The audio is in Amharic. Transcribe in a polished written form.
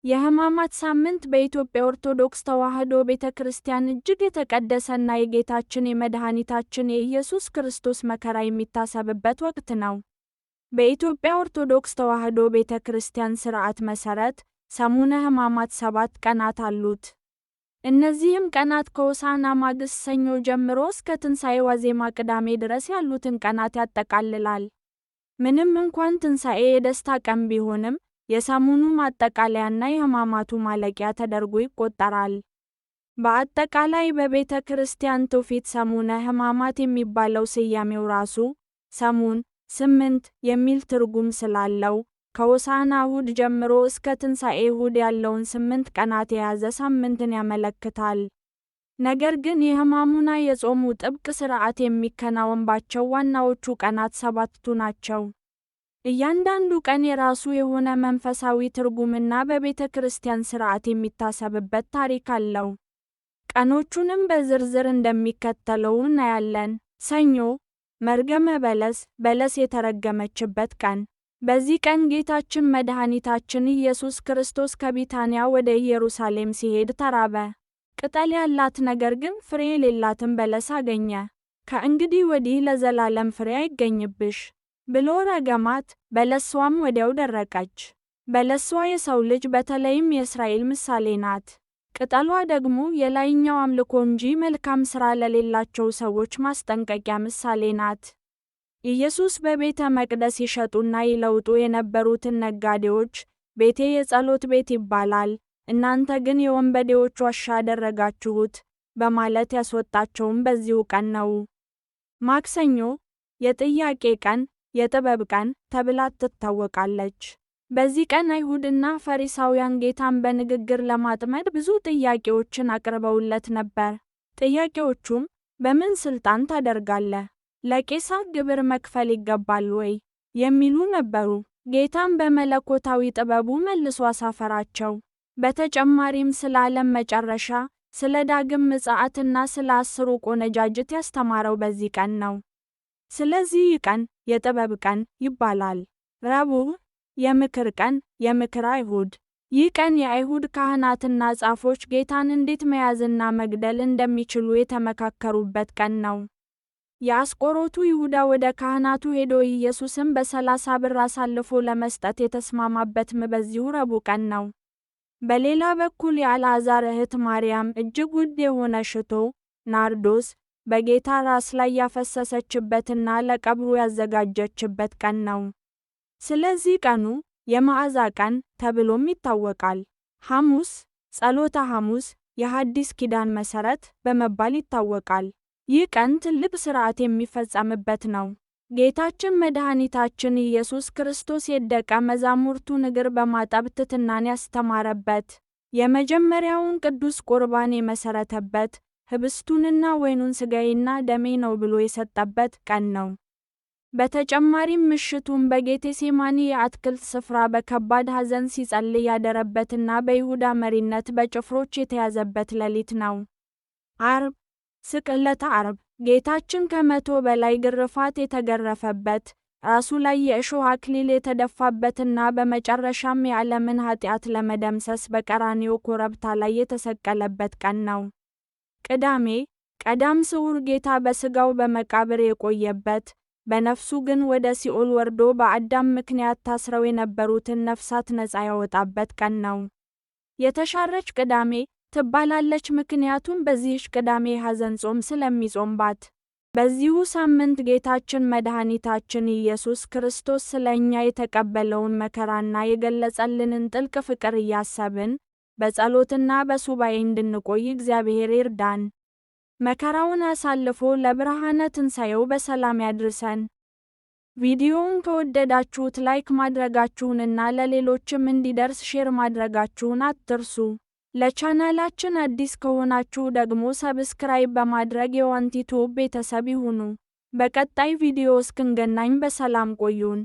የሕማማት ሳምንት በኢትዮጵያ ኦርቶዶክስ ተዋሕዶ ቤተክርስቲያን እጅግ የተቀደሰና የጌታችን የመድኃኒታችን የኢየሱስ ክርስቶስ መከራ የሚታሰብበት ወቅት ነው። በኢትዮጵያ ኦርቶዶክስ ተዋሕዶ ቤተክርስቲያን ሥርዓት መሠረት፣ ሰሙነ ሕማማት 7 ቀናት አሉት። እነዚህም ቀናት ከሆሳዕና ማግስት ሰኞ ጀምሮ እስከ ትንሣኤ ዋዜማ ቅዳሜ ድረስ ያሉትን ቀናት ያጠቃልላል። ምንም እንኳን ትንሣኤ የደስታ ቀን ቢሆንም፣ የሰሙኑ ማጠቃለያና የሕማማቱ ማለቂያ ተደርጎ ይቆጠራል። በአጠቃላይ በቤተ ክርስቲያን ትውፊት ሰሙነ ሕማማት የሚባለው ስያሜው ራሱ ሰሙን 8 የሚል ትርጉም ስላለው፣ ከሆሳዕና እሁድ ጀምሮ እስከ ትንሣኤ እሁድ ያለውን 8 ቀናት የያዘ ሳምንትን ያመለክታል። ነገር ግን የሕማሙና የጾሙ ጥብቅ ሥርዓት የሚከናወንባቸው ዋናዎቹ ቀናት 7ቱ ናቸው። እያንዳንዱ ቀን የራሱ የሆነ መንፈሳዊ ትርጉምና በቤተ ክርስቲያን ሥርዓት የሚታሰብበት ታሪክ አለው። ቀኖቹንም በዝርዝር እንደሚከተለው እናያለን። ሰኞ፣ መርገመ በለስ፣ በለስ የተረገመችበት ቀን። በዚህ ቀን ጌታችን መድኃኒታችን ኢየሱስ ክርስቶስ ከቢታንያ ወደ ኢየሩሳሌም ሲሄድ ተራበ። ቅጠል ያላት ነገር ግን ፍሬ የሌላትን በለስ አገኘ። ከእንግዲህ ወዲህ ለዘላለም ፍሬ አይገኝብሽ ብሎ ረገማት። በለስዋም ወዲያው ደረቀች። በለስዋ የሰው ልጅ በተለይም የእስራኤል ምሳሌ ናት። ቅጠሏ ደግሞ የላይኛው አምልኮ እንጂ መልካም ሥራ ለሌላቸው ሰዎች ማስጠንቀቂያ ምሳሌ ናት። ኢየሱስ በቤተ መቅደስ ይሸጡና ይለውጡ የነበሩትን ነጋዴዎች፣ ቤቴ የጸሎት ቤት ይባላል፣ እናንተ ግን የወንበዴዎች ዋሻ አደረጋችሁት በማለት ያስወጣቸውም በዚሁ ቀን ነው። ማክሰኞ፣ የጥያቄ ቀን፣ የጥበብ ቀን ተብላ ትታወቃለች። በዚህ ቀን አይሁድና ፈሪሳውያን ጌታን በንግግር ለማጥመድ ብዙ ጥያቄዎችን አቅርበውለት ነበር። ጥያቄዎቹም በምን ሥልጣን ታደርጋለህ? ለቄሳር ግብር መክፈል ይገባል ወይ? የሚሉ ነበሩ። ጌታም በመለኮታዊ ጥበቡ መልሶ አሳፈራቸው። በተጨማሪም ስለ ዓለም መጨረሻ፣ ስለ ዳግም ምጽአትና ስለ 10ሩ ቆነጃጅት ያስተማረው በዚህ ቀን ነው። ስለዚህ ይህ ቀን የጥበብ ቀን ይባላል። ረቡዕ፣ የምክር ቀን፣ የምክር አይሁድ። ይህ ቀን የአይሁድ ካህናትና ጻፎች ጌታን እንዴት መያዝና መግደል እንደሚችሉ የተመካከሩበት ቀን ነው። የአስቆሮቱ ይሁዳ ወደ ካህናቱ ሄዶ ኢየሱስን በ30 ብር አሳልፎ ለመስጠት የተስማማበትም በዚሁ ረቡዕ ቀን ነው። በሌላ በኩል የአልዓዛር እህት ማርያም እጅግ ውድ የሆነ ሽቶ ናርዶስ በጌታ ራስ ላይ ያፈሰሰችበትና ለቀብሩ ያዘጋጀችበት ቀን ነው። ስለዚህ ቀኑ የመዓዛ ቀን ተብሎም ይታወቃል። ሐሙስ፣ ጸሎተ ሐሙስ፣ የሐዲስ ኪዳን መሠረት በመባል ይታወቃል። ይህ ቀን ትልቅ ሥርዓት የሚፈጸምበት ነው። ጌታችን መድኃኒታችን ኢየሱስ ክርስቶስ የደቀ መዛሙርቱን እግር በማጠብ ትሕትናን ያስተማረበት፣ የመጀመሪያውን ቅዱስ ቁርባን የመሠረተበት፣ ኅብስቱንና ወይኑን ሥጋዬና ደሜ ነው ብሎ የሰጠበት ቀን ነው። በተጨማሪም ምሽቱን በጌቴሴማኒ የአትክልት ስፍራ በከባድ ሐዘን ሲጸልይ ያደረበትና በይሁዳ መሪነት በጭፍሮች የተያዘበት ሌሊት ነው። ዓርብ፣ ስቅለተ ዓርብ፣ ጌታችን ከ100 በላይ ግርፋት የተገረፈበት፣ ራሱ ላይ የእሾህ አክሊል የተደፋበትና በመጨረሻም የዓለምን ኃጢአት ለመደምሰስ በቀራንዮ ኮረብታ ላይ የተሰቀለበት ቀን ነው። ቅዳሜ፣ ቀዳም ስዑር፣ ጌታ በሥጋው በመቃብር የቆየበት፣ በነፍሱ ግን ወደ ሲኦል ወርዶ በአዳም ምክንያት ታስረው የነበሩትን ነፍሳት ነፃ ያወጣበት ቀን ነው። የተሻረች ቅዳሜ ትባላለች፣ ምክንያቱም በዚህች ቅዳሜ ሐዘን ጾም ስለሚጾምባት። በዚሁ ሳምንት ጌታችን መድኃኒታችን ኢየሱስ ክርስቶስ ስለ እኛ የተቀበለውን መከራና የገለጸልንን ጥልቅ ፍቅር እያሰብን በጸሎትና በሱባኤ እንድንቆይ እግዚአብሔር ይርዳን። መከራውን አሳልፎ ለብርሃነ ትንሣኤው በሰላም ያድርሰን። ቪዲዮውን ከወደዳችሁት ላይክ ማድረጋችሁንና ለሌሎችም እንዲደርስ ሼር ማድረጋችሁን አትርሱ። ለቻናላችን አዲስ ከሆናችሁ ደግሞ ሰብስክራይብ በማድረግ የዋንቲ ቲዩብ ቤተሰብ ይሁኑ። በቀጣይ ቪዲዮ እስክንገናኝ በሰላም ቆዩን።